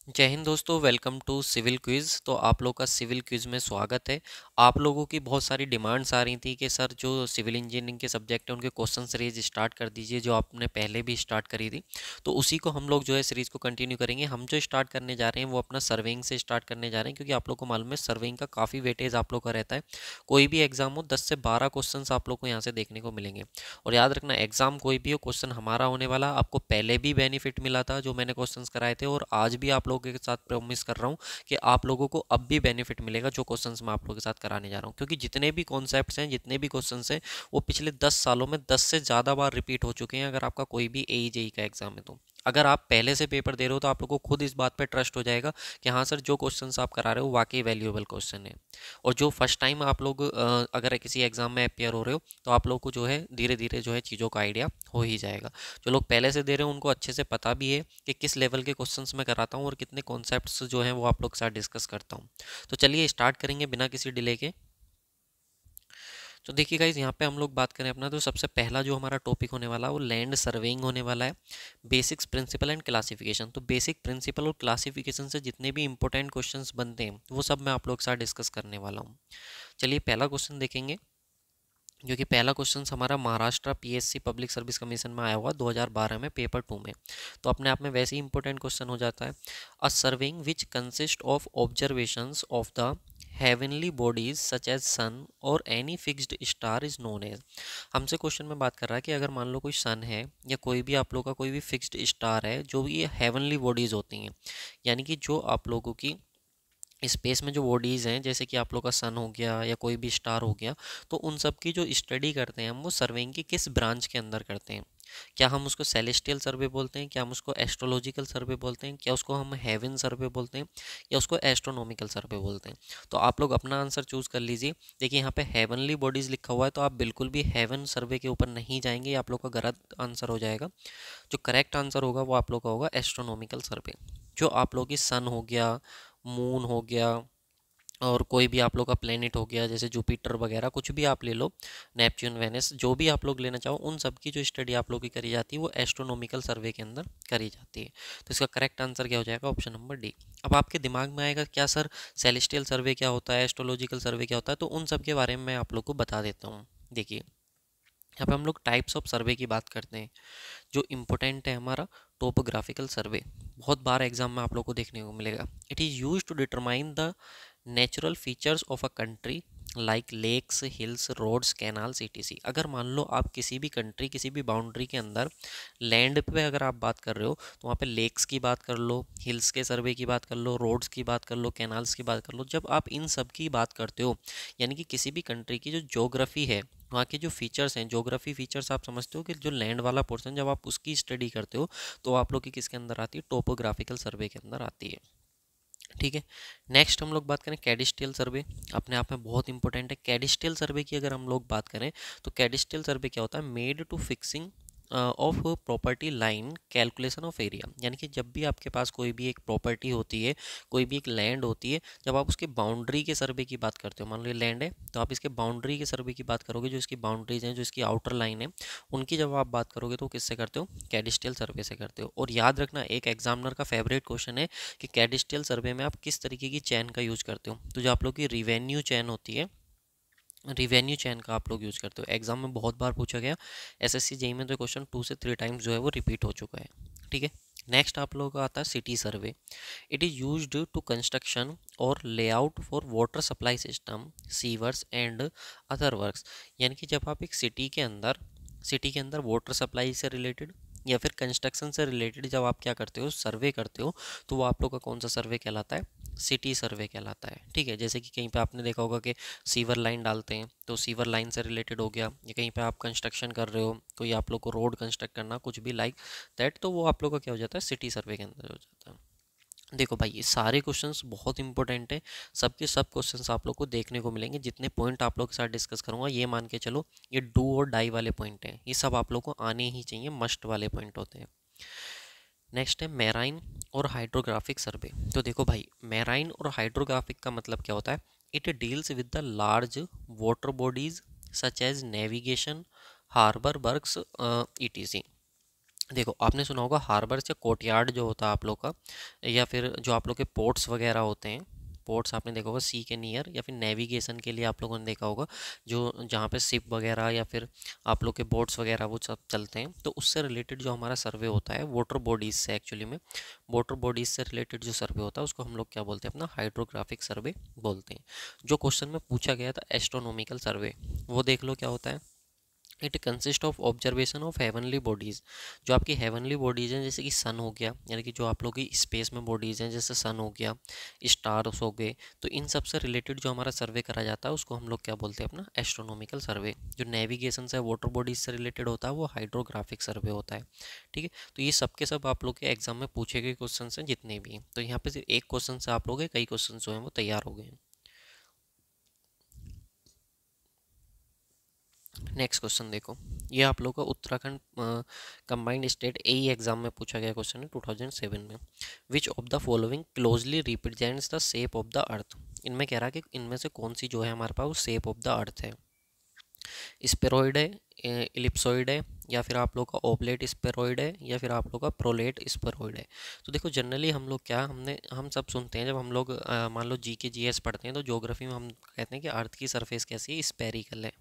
जय हिंद दोस्तों, welcome to civil quiz. तो आप लोग का सिविल क्विज़ में स्वागत है। आप लोगों की बहुत सारी डिमांड्स आ रही थी कि सर जो सिविल इंजीनियरिंग के सब्जेक्ट हैं उनके क्वेश्चन सीरीज स्टार्ट कर दीजिए, जो आपने पहले भी स्टार्ट करी थी। तो उसी को हम लोग जो है सीरीज़ को कंटिन्यू करेंगे। हम जो स्टार्ट करने जा रहे हैं वो अपना सर्वेइंग से स्टार्ट करने जा रहे हैं, क्योंकि आप लोग को मालूम है सर्वेइंग का काफ़ी वेटेज आप लोग का रहता है। कोई भी एग्जाम हो 10 से 12 क्वेश्चन आप लोग को यहाँ से देखने को मिलेंगे। और याद रखना, एग्जाम कोई भी हो, क्वेश्चन हमारा होने वाला। आपको पहले भी बेनिफिट मिला था जो मैंने क्वेश्चंस कराए थे, और आज भी आप लोगों के साथ प्रॉमिस कर रहा हूँ कि आप लोगों को अब भी बेनिफिट मिलेगा जो क्वेश्चंस मैं आप लोगों के साथ कराने जा रहा हूँ। क्योंकि जितने भी कॉन्सेप्ट्स हैं, जितने भी क्वेश्चंस हैं, वो पिछले 10 सालों में 10 से ज़्यादा बार रिपीट हो चुके हैं। अगर आपका कोई भी AE JEE का एग्जाम है तो अगर आप पहले से पेपर दे रहे हो तो आप लोगों को खुद इस बात पे ट्रस्ट हो जाएगा कि हाँ सर, जो क्वेश्चंस आप करा रहे हो वाकई वैल्यूएबल क्वेश्चन है। और जो फर्स्ट टाइम आप लोग अगर किसी एग्जाम में अपेयर हो रहे हो तो आप लोग को जो है धीरे धीरे जो है चीज़ों का आइडिया हो ही जाएगा। जो लोग पहले से दे रहे हैं उनको अच्छे से पता भी है कि किस लेवल के क्वेश्चंस मैं कराता हूँ और कितने कॉन्सेप्ट्स जो हैं वो आप लोग के साथ डिस्कस करता हूँ। तो चलिए स्टार्ट करेंगे बिना किसी डिले के। तो देखिए गाइज, यहाँ पे हम लोग बात करें अपना, तो सबसे पहला जो हमारा टॉपिक होने वाला है वो लैंड सर्वेइंग होने वाला है। Basics, principle and classification. तो बेसिक, प्रिंसिपल और क्लासिफिकेशन से जितने भी इंपॉर्टेंट क्वेश्चंस बनते हैं वो सब मैं आप लोग के साथ डिस्कस करने वाला हूँ। चलिए पहला क्वेश्चन देखेंगे, जो कि पहला क्वेश्चन हमारा Maharashtra PSC public service commission में आया हुआ 2012 में, पेपर 2 में। तो अपने आप में वैसे ही इंपॉर्टेंट क्वेश्चन हो जाता है। A surveying which consist of observations of the heavenly bodies such as sun और any fixed star is known as. हमसे क्वेश्चन में बात कर रहा है कि अगर मान लो कोई सन है या कोई भी आप लोग का कोई भी फिक्स्ड स्टार है, जो भी ये हेवनली बॉडीज होती हैं, यानी कि जो आप लोगों की स्पेस में जो बॉडीज़ हैं, जैसे कि आप लोग का सन हो गया या कोई भी स्टार हो गया, तो उन सब की जो स्टडी करते हैं हम, वो सर्वेइंग की किस ब्रांच के अंदर करते हैं। क्या हम उसको सेलेस्टियल सर्वे बोलते हैं, क्या हम उसको एस्ट्रोलॉजिकल सर्वे बोलते हैं, क्या उसको हम हेवन सर्वे बोलते हैं, या उसको एस्ट्रोनॉमिकल सर्वे बोलते हैं। तो आप लोग अपना आंसर चूज़ कर लीजिए। देखिए यहाँ पे हेवनली बॉडीज़ लिखा हुआ है, तो आप बिल्कुल भी हेवन सर्वे के ऊपर नहीं जाएंगे, ये आप लोग का गलत आंसर हो जाएगा। जो करेक्ट आंसर होगा वो आप लोग का होगा एस्ट्रोनॉमिकल सर्वे। जो आप लोग की सन हो गया, मून हो गया, और कोई भी आप लोग का प्लेनेट हो गया, जैसे जुपिटर वगैरह, कुछ भी आप ले लो, नेपच्यून, वेनस, जो भी आप लोग लेना चाहो, उन सब की जो स्टडी आप लोग की करी जाती है वो एस्ट्रोनॉमिकल सर्वे के अंदर करी जाती है। तो इसका करेक्ट आंसर क्या हो जाएगा? Option number D. अब आपके दिमाग में आएगा क्या सर, सेलेस्टियल सर्वे क्या होता है, एस्ट्रोलॉजिकल सर्वे क्या होता है? तो उन सब के बारे में मैं आप लोग को बता देता हूँ। देखिए, यहाँ पे हम लोग टाइप्स ऑफ सर्वे की बात करते हैं। जो इम्पोर्टेंट है हमारा टोपोग्राफिकल सर्वे, बहुत बार एग्जाम में आप लोग को देखने को मिलेगा। It is use to determine the natural features of a country like lakes, hills, roads, canals, ETC। अगर मान लो आप किसी भी कंट्री, किसी भी बाउंड्री के अंदर लैंड पे अगर आप बात कर रहे हो, तो वहाँ पे लेक्स की बात कर लो, हिल्स के सर्वे की बात कर लो, रोड्स की बात कर लो, कैनाल्स की बात कर लो। जब आप इन सब की बात करते हो, यानी कि किसी भी कंट्री की जो ज्योग्राफी है, वहाँ के जो फीचर्स हैं, ज्योग्राफी फीचर्स, आप समझते हो कि जो लैंड वाला पोर्शन, जब आप उसकी स्टडी करते हो तो आप लोग की किसके अंदर आती है? टोपोग्राफिकल सर्वे के अंदर आती है। ठीक है। नेक्स्ट हम लोग बात करें कैडिस्ट्रियल सर्वे। अपने आप में बहुत इंपॉर्टेंट है। कैडिस्ट्रियल सर्वे की अगर हम लोग बात करें तो कैडिस्ट्रियल सर्वे क्या होता है? Made to fixing of property line, calculation of area. यानी कि जब भी आपके पास कोई भी एक प्रॉपर्टी होती है, कोई भी एक लैंड होती है, जब आप उसके बाउंड्री के सर्वे की बात करते हो, मान लो ये लैंड है, तो आप इसके बाउंड्री के सर्वे की बात करोगे, जो इसकी बाउंड्रीज हैं, जो इसकी आउटर लाइन है, उनकी जब आप बात करोगे तो किससे करते हो? कैडिस्ट्रियल सर्वे से करते हो। और याद रखना, एक एग्जामिनर का फेवरेट क्वेश्चन है कि कैडिस्ट्रियल सर्वे में आप किस तरीके की चैन का यूज करते हो। तो जो आप लोग की रिवेन्यू चैन होती है, रिवेन्यू चैन का आप लोग यूज करते हो। एग्जाम में बहुत बार पूछा गया, SSC JEE में तो क्वेश्चन 2 से 3 टाइम्स जो है वो रिपीट हो चुका है। ठीक है। नेक्स्ट आप लोगों का आता है city survey. It is used to construction और layout for water supply system, sewers and other works. यानी कि जब आप एक सिटी के अंदर वाटर सप्लाई से रिलेटेड या फिर कंस्ट्रक्शन से रिलेटेड जब आप क्या करते हो, सर्वे करते हो, तो वो आप लोग का कौन सा सर्वे कहलाता है? सिटी सर्वे कहलाता है। ठीक है। जैसे कि कहीं पे आपने देखा होगा कि सीवर लाइन डालते हैं, तो सीवर लाइन से रिलेटेड हो गया, या कहीं पे आप कंस्ट्रक्शन कर रहे हो, कोई आप लोग को रोड कंस्ट्रक्ट करना, कुछ भी लाइक दैट, तो वो आप लोग का क्या हो जाता है? सिटी सर्वे के अंदर हो जाता है। देखो भाई, ये सारे क्वेश्चंस बहुत इंपॉर्टेंट है। सबके सब क्वेश्चंस आप लोग को देखने को मिलेंगे। जितने पॉइंट आप लोग के साथ डिस्कस करूंगा, ये मान के चलो ये डू और डाई वाले पॉइंट हैं, ये सब आप लोग को आने ही चाहिए, मस्ट वाले पॉइंट होते हैं। नेक्स्ट है मैराइन और हाइड्रोग्राफिक सर्वे। तो देखो भाई, मैराइन और हाइड्रोग्राफिक का मतलब क्या होता है? It deals with the large water bodies such as navigation, harbour works, ETC। देखो आपने सुना होगा हार्बर या कोर्टयार्ड जो होता है आप लोग का, या फिर जो आप लोग के पोर्ट्स वगैरह होते हैं, पोर्ट्स आपने देखा होगा सी के नियर, या फिर नेविगेशन के लिए आप लोगों ने देखा होगा जो जहाँ पे शिप वगैरह या फिर आप लोग के बोट्स वगैरह वो सब चलते हैं, तो उससे रिलेटेड जो हमारा सर्वे होता है वाटर बॉडीज से, एक्चुअली में वाटर बॉडीज से रिलेटेड जो सर्वे होता है उसको हम लोग क्या बोलते हैं, अपना हाइड्रोग्राफिक सर्वे बोलते हैं। जो क्वेश्चन में पूछा गया था एस्ट्रोनॉमिकल सर्वे, वो देख लो क्या होता है। It consist of observation of heavenly bodies, जो आपकी हेवनली बॉडीज़ हैं जैसे कि सन हो गया, यानी कि जो आप लोग की स्पेस में बॉडीज़ हैं जैसे सन हो गया, स्टार्स हो गए, तो इन सब से रिलेटेड जो हमारा सर्वे करा जाता है उसको हम लोग क्या बोलते हैं, अपना एस्ट्रोनॉमिकल सर्वे। जो नेविगेशन से वाटर बॉडीज से रिलेटेड होता है वो हाइड्रोग्राफिक सर्वे होता है। ठीक है, तो ये सब के सब आप लोग के एग्जाम में पूछे गए क्वेश्चन हैं जितने भी हैं, तो यहाँ पे सिर्फ एक क्वेश्चन से आप लोग के कई क्वेश्चन जो हैं वो तैयार हो गए हैं। नेक्स्ट क्वेश्चन देखो, ये आप लोग का उत्तराखंड कंबाइंड स्टेट एई एग्जाम में पूछा गया क्वेश्चन है 2007 में। Which of the following closely represents the shape of the अर्थ। इनमें कह रहा है कि इनमें से कौन सी जो है हमारे पास वो शेप ऑफ द अर्थ है। स्पेरोइड है, इलिप्सोइड है, या फिर आप लोग का ओबलेट स्पेरोइड है, या फिर आप लोग का प्रोलेट स्पेरोइड है। तो देखो जनरली हम लोग क्या हम सब सुनते हैं जब हम लोग मान लो जी के जीएस पढ़ते हैं तो ज्योग्राफी में हम कहते हैं कि अर्थ की सरफेस कैसी है, स्पेरिकल है,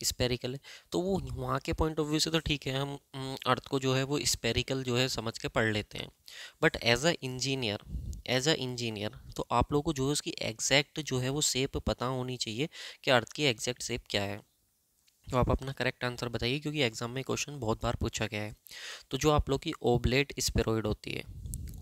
स्पेरिकल है। तो वो वहाँ के पॉइंट ऑफ व्यू से तो ठीक है, हम अर्थ को जो है वो स्पेरिकल जो है समझ के पढ़ लेते हैं। बट एज अ इंजीनियर तो आप लोगों को जो है उसकी एग्जैक्ट जो है वो शेप पता होनी चाहिए कि अर्थ की एग्जैक्ट शेप क्या है। तो आप अपना करेक्ट आंसर बताइए, क्योंकि एग्जाम में क्वेश्चन बहुत बार पूछा गया है। तो जो आप लोग की ओबलेट स्पेरोइड होती है,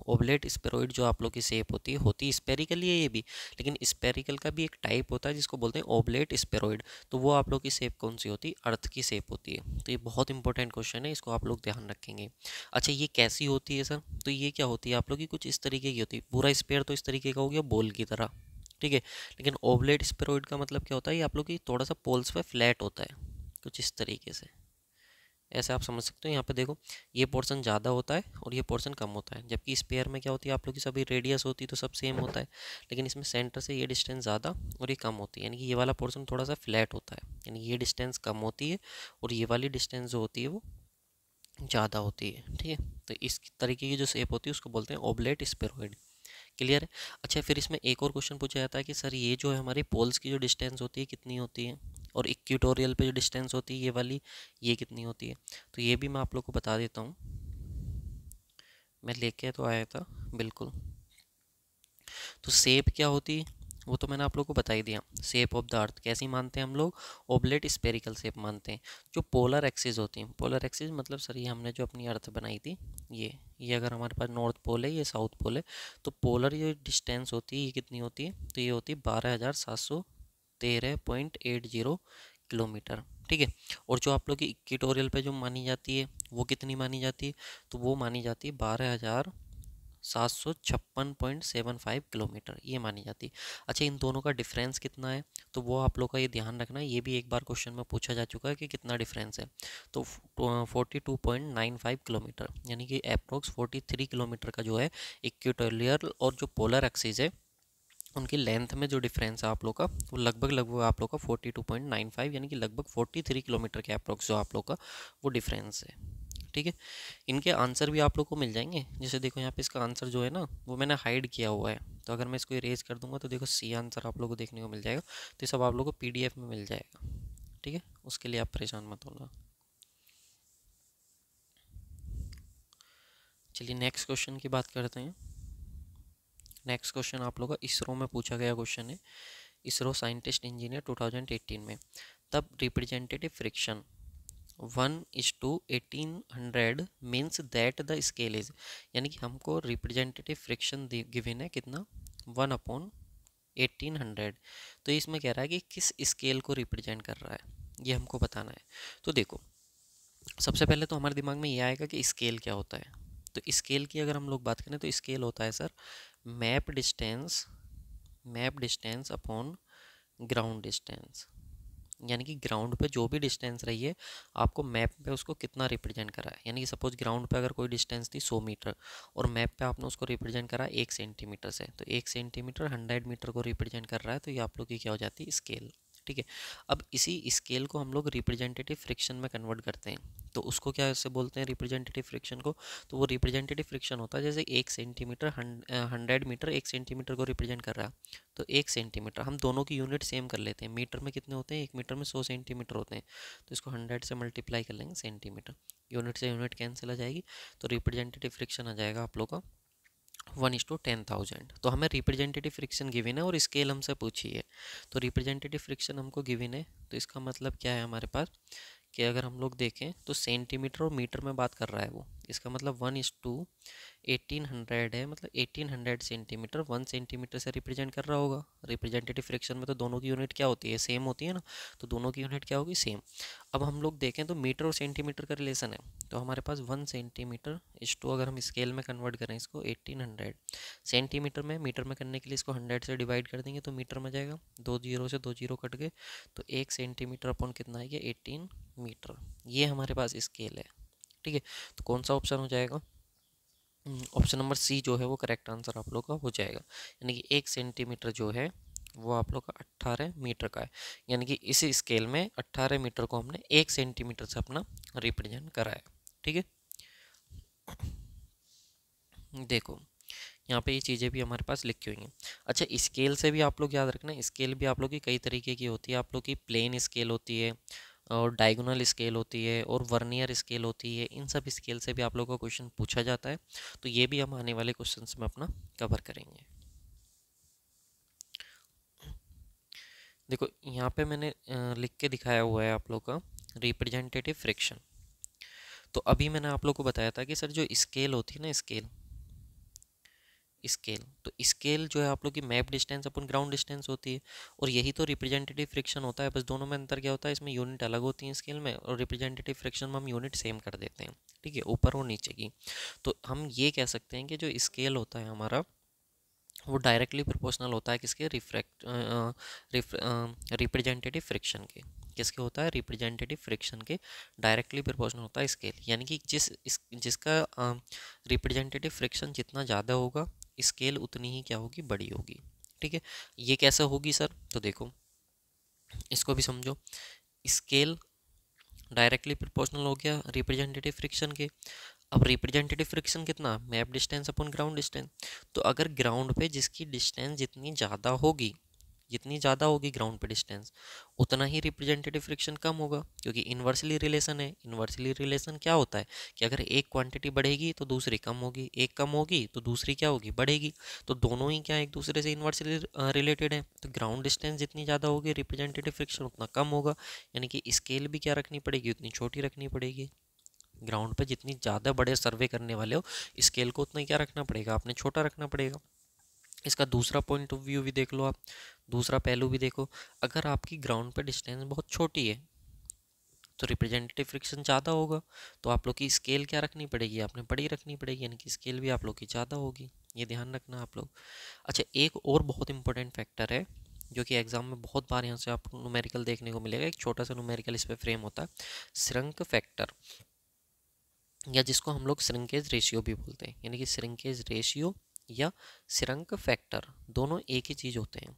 ओबलेट स्पेरोइड जो आप लोग की शेप होती है स्पेरिकली है ये भी, लेकिन स्पेरिकल का भी एक टाइप होता है जिसको बोलते हैं ओबलेट स्पेरोइड। तो वो आप लोग की शेप कौन सी होती है, अर्थ की शेप होती है। तो ये बहुत इंपॉर्टेंट क्वेश्चन है, इसको आप लोग ध्यान रखेंगे। अच्छा ये कैसी होती है सर, तो ये क्या होती है आप लोग की कुछ इस तरीके की होती है, पूरा स्पेयर तो इस तरीके का हो गया बोल की तरह, ठीक है। लेकिन ओबलेट स्पेरोइड का मतलब क्या होता है, ये आप लोग की थोड़ा सा पोल्स पे फ्लैट होता है, कुछ इस तरीके से। ऐसे आप समझ सकते हो, यहाँ पे देखो ये पोर्शन ज़्यादा होता है और ये पोर्शन कम होता है, जबकि स्पेयर में क्या होती है आप लोग की सभी रेडियस होती है तो सब सेम होता है, लेकिन इसमें सेंटर से ये डिस्टेंस ज़्यादा और ये कम होती है, यानी कि ये वाला पोर्शन थोड़ा सा फ्लैट होता है, यानी ये डिस्टेंस कम होती है और ये वाली डिस्टेंस जो होती है वो ज़्यादा होती है, ठीक है। तो इस तरीके की जो शेप होती है उसको बोलते हैं ओबलेट स्पेरोइड। क्लियर है। अच्छा फिर इसमें एक और क्वेश्चन पूछा जाता है कि सर ये जो है हमारी पोल्स की जो डिस्टेंस होती है कितनी होती है, और इक्वेटोरियल पे जो डिस्टेंस होती है ये वाली, ये कितनी होती है। तो ये भी मैं आप लोग को बता देता हूँ, मैं लेके तो आया था बिल्कुल। तो शेप क्या होती है वो तो मैंने आप लोग को बता ही दिया। शेप ऑफ द अर्थ कैसी मानते हैं हम लोग, ओबलेट स्पेरिकल शेप मानते हैं। जो पोलर एक्सिस होती हैं, पोलर एक्सिस मतलब सर ये हमने जो अपनी अर्थ बनाई थी, ये अगर हमारे पास नॉर्थ पोल है, ये साउथ पोल है, तो पोलर ये डिस्टेंस होती है ये कितनी होती है, तो ये होती है 12,713.80 किलोमीटर, ठीक है। और जो आप लोग की इक्वेटोरियल पे जो मानी जाती है वो कितनी मानी जाती है, तो वो मानी जाती है 12,756.75 किलोमीटर, ये मानी जाती है। अच्छा इन दोनों का डिफरेंस कितना है, तो वो आप लोग का ये ध्यान रखना है, ये भी एक बार क्वेश्चन में पूछा जा चुका है कि कितना डिफरेंस है। तो 42.95 किलोमीटर, यानी कि अप्रोक्स 43 किलोमीटर का जो है इक्वेटोरियल और जो पोलर एक्सिस है उनकी लेंथ में जो डिफरेंस है आप लोग का वो लगभग लगभग आप लोग का 42.95, यानी कि लगभग 43 किलोमीटर के अप्रोक्स जो आप लोग का वो डिफरेंस है, ठीक है। इनके आंसर भी आप लोग को मिल जाएंगे, जैसे देखो यहाँ पे इसका आंसर जो है ना वो मैंने हाइड किया हुआ है, तो अगर मैं इसको इरेज कर दूंगा तो देखो सी आंसर आप लोग को देखने को मिल जाएगा। तो ये सब आप लोग को पीडीएफ में मिल जाएगा, ठीक है, उसके लिए आप परेशान मत होना। चलिए नेक्स्ट क्वेश्चन की बात करते हैं। नेक्स्ट क्वेश्चन आप लोग का इसरो में पूछा गया क्वेश्चन है, इसरो साइंटिस्ट इंजीनियर 2018 में। तब representative friction 1:1800 means that the scale is, यानी कि हमको रिप्रेजेंटेटिव फ्रिक्शन गिवन है कितना, 1/1800। तो इसमें कह रहा है कि किस स्केल को रिप्रेजेंट कर रहा है, ये हमको बताना है। तो देखो सबसे पहले तो हमारे दिमाग में ये आएगा कि स्केल क्या होता है। तो स्केल की अगर हम लोग बात करें तो स्केल होता है sir map distance upon ground distance, यानी कि ग्राउंड पे जो भी डिस्टेंस रही है आपको मैप पे उसको कितना रिप्रेजेंट करा है। यानी कि सपोज ग्राउंड पे अगर कोई डिस्टेंस थी 100 मीटर और मैप पे आपने उसको रिप्रेजेंट करा 1 सेंटीमीटर से, तो 1 सेंटीमीटर 100 मीटर को रिप्रेजेंट कर रहा है, तो ये आप लोग की क्या हो जाती है स्केल, ठीक है। अब इसी स्केल को हम लोग रिप्रेजेंटेटिव फ्रिक्शन में कन्वर्ट करते हैं, तो उसको क्या से बोलते हैं रिप्रेजेंटेटिव फ्रिक्शन को? तो वो रिप्रेजेंटेटिव फ्रिक्शन होता है जैसे 1 सेंटीमीटर 100 मीटर 1 सेंटीमीटर को रिप्रेजेंट कर रहा है, तो 1 सेंटीमीटर, हम दोनों की यूनिट सेम कर लेते हैं, मीटर में कितने होते हैं, 1 मीटर में 100 सेंटीमीटर होते हैं, तो इसको 100 से मल्टीप्लाई कर लेंगे सेंटीमीटर, यूनिट से यूनिट कैंसिल आ जाएगी, तो रिप्रेजेंटेटिव फ्रिक्शन आ जाएगा आप लोग का 1:10,000। तो हमें रिप्रेजेंटेटिव फ्रिक्शन गिवन है और स्केल हमसे पूछी है, तो रिप्रेजेंटेटिव फ्रिक्शन हमको गिवन है, तो इसका मतलब क्या है हमारे पास कि अगर हम लोग देखें तो सेंटीमीटर और मीटर में बात कर रहा है वो, इसका मतलब 1:1800 है, मतलब 1800 सेंटीमीटर 1 सेंटीमीटर से रिप्रेजेंट कर रहा होगा। रिप्रेजेंटेटिव फ्रिक्शन में तो दोनों की यूनिट क्या होती है, सेम होती है ना, तो दोनों की यूनिट क्या होगी, सेम। अब हम लोग देखें तो मीटर और सेंटीमीटर का रिलेशन है, तो हमारे पास 1 सेंटीमीटर इस टू, अगर हम स्केल में कन्वर्ट करें इसको 1800 सेंटीमीटर में, मीटर में करने के लिए इसको 100 से डिवाइड कर देंगे तो मीटर में जाएगा, 2 जीरो से 2 जीरो कट गए, तो 1 सेंटीमीटर अपॉन कितना है, 18 मीटर, ये हमारे पास स्केल है। ठीक है, तो कौन सा ऑप्शन हो जाएगा, ऑप्शन नंबर सी जो है वो करेक्ट आंसर आप लोग का हो जाएगा, यानी कि 1 सेंटीमीटर जो है वो आप लोग का 18 मीटर का है, यानी कि इस स्केल में 18 मीटर को हमने 1 सेंटीमीटर से अपना रिप्रेजेंट करा है। ठीक है, देखो यहाँ पे ये चीज़ें भी हमारे पास लिखी हुई हैं। अच्छा, स्केल से भी आप लोग याद रखना, स्केल भी आप लोग की कई तरीके की होती है, आप लोग की प्लेन स्केल होती है और डायगोनल स्केल होती है और वर्नियर स्केल होती है, इन सब स्केल से भी आप लोगों को क्वेश्चन पूछा जाता है, तो ये भी हम आने वाले क्वेश्चंस में अपना कवर करेंगे। देखो यहाँ पे मैंने लिख के दिखाया हुआ है आप लोग का रिप्रेजेंटेटिव फ्रिक्शन। तो अभी मैंने आप लोग को बताया था कि सर जो स्केल होती है ना, स्केल तो स्केल जो है आप लोग की मैप डिस्टेंस अपन ग्राउंड डिस्टेंस होती है, और यही तो रिप्रेजेंटेटिव फ्रिक्शन होता है, बस दोनों में अंतर क्या होता है, इसमें यूनिट अलग होती है स्केल में, और रिप्रेजेंटेटिव फ्रिक्शन में हम यूनिट सेम कर देते हैं। ठीक है, ऊपर और नीचे की। तो हम ये कह सकते हैं कि जो स्केल होता है हमारा वो डायरेक्टली प्रोपोर्शनल होता है किसके, रिप्रेजेंटेटिव फ्रिक्शन के। किसके होता है, रिप्रेजेंटेटिव फ्रिक्शन के डायरेक्टली प्रोपोर्शनल होता है स्केल, यानी कि जिसका रिप्रेजेंटेटिव फ्रिक्शन जितना ज़्यादा होगा स्केल उतनी ही क्या होगी, बड़ी होगी। ठीक है, ये कैसे होगी सर, तो देखो इसको भी समझो, स्केल डायरेक्टली प्रोपोर्शनल हो गया रिप्रेजेंटेटिव फ्रिक्शन के। अब रिप्रेजेंटेटिव फ्रिक्शन कितना, map distance upon ground distance, तो अगर ग्राउंड पे जिसकी डिस्टेंस जितनी ज़्यादा होगी ग्राउंड पे डिस्टेंस, उतना ही रिप्रेजेंटेटिव फ्रिक्शन कम होगा, क्योंकि इन्वर्सली रिलेशन है। इन्वर्सली रिलेशन क्या होता है कि अगर एक क्वांटिटी बढ़ेगी तो दूसरी कम होगी, एक कम होगी तो दूसरी क्या होगी, बढ़ेगी, तो दोनों ही क्या एक दूसरे से इन्वर्सली रिलेटेड है। तो ग्राउंड डिस्टेंस जितनी ज़्यादा होगी रिप्रेजेंटेटिव फ्रिक्शन उतना कम होगा, यानी कि स्केल भी क्या रखनी पड़ेगी, उतनी छोटी रखनी पड़ेगी। ग्राउंड पे जितनी ज़्यादा बड़े सर्वे करने वाले हो स्केल को उतना ही क्या रखना पड़ेगा, आपने छोटा रखना पड़ेगा। इसका दूसरा पॉइंट ऑफ व्यू भी देख लो आप, दूसरा पहलू भी देखो, अगर आपकी ग्राउंड पे डिस्टेंस बहुत छोटी है तो रिप्रेजेंटेटिव फ्रिक्शन ज़्यादा होगा, तो आप लोग की स्केल क्या रखनी पड़ेगी, आपने बड़ी रखनी पड़ेगी, यानी कि स्केल भी आप लोग की ज़्यादा होगी, ये ध्यान रखना आप लोग। अच्छा, एक और बहुत इंपॉर्टेंट फैक्टर है जो कि एग्जाम में बहुत बार यहाँ से आपको न्यूमेरिकल देखने को मिलेगा, एक छोटा सा न्यूमेरिकल इस पर फ्रेम होता है, श्रंक फैक्टर, या जिसको हम लोग श्रिंकेज रेशियो भी बोलते हैं, यानी कि श्रिंकेज रेशियो या श्रंक फैक्टर दोनों एक ही चीज़ होते हैं।